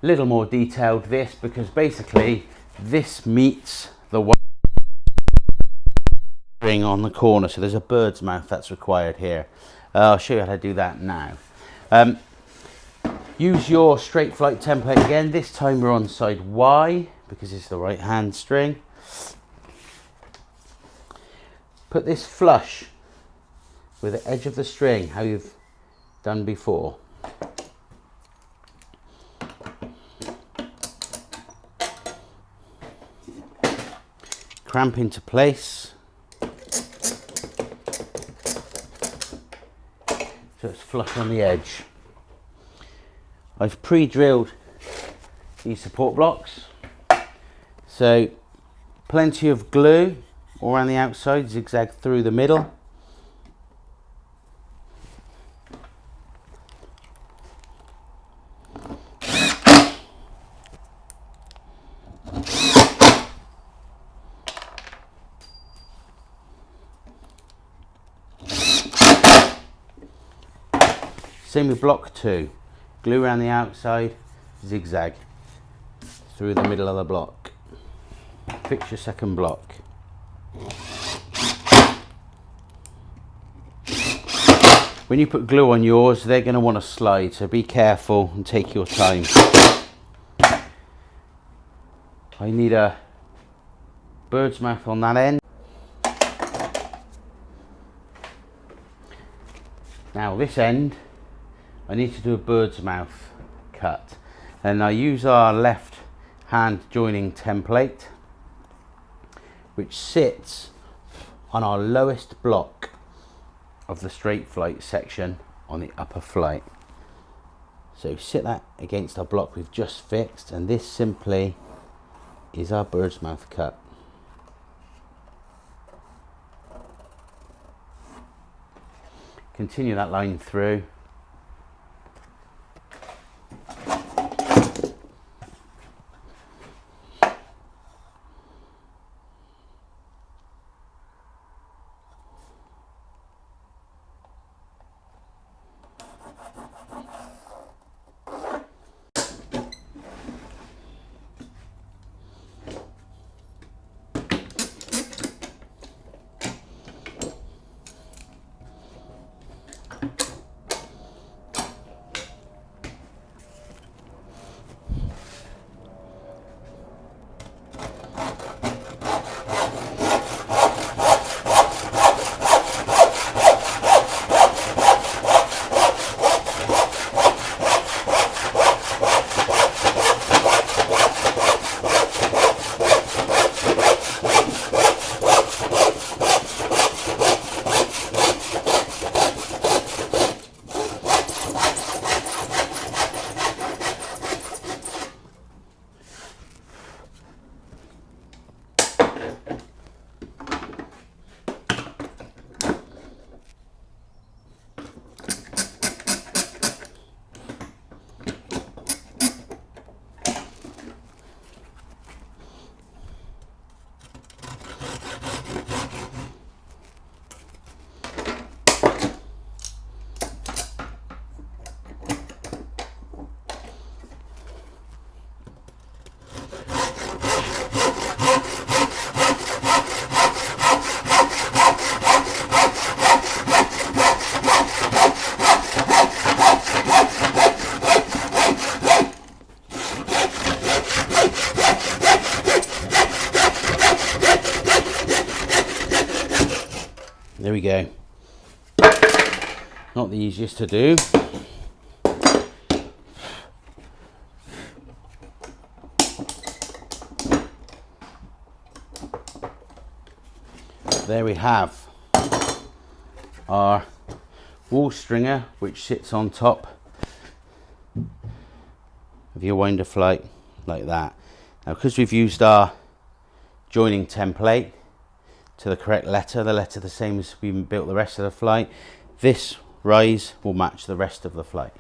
little more detailed this, because basically this meets the string on the corner, so there's a bird's mouth that's required here. I'll show you how to do that now. Use your straight flight template again. This time we're on side Y because it's the right hand string. Put this flush with the edge of the string, how you've done before. Cramp into place. So it's flush on the edge. I've pre-drilled these support blocks. So plenty of glue all around the outside, zigzag through the middle. Same with block 2. Glue around the outside, zigzag through the middle of the block. Fix your second block. When you put glue on yours, they're going to want to slide, so be careful and take your time. I need a bird's mouth on that end. Now this end, I need to do a bird's mouth cut, and I use our left hand joining template, which sits on our lowest block of the straight flight section on the upper flight. So sit that against our block we've just fixed, and this simply is our bird's mouth cut. Continue that line through. There we go. Not the easiest to do. There we have our wall stringer, which sits on top of your winder flight like that. Now, because we've used our joining template to the correct letter, the letter the same as we built the rest of the flight, this rise will match the rest of the flight.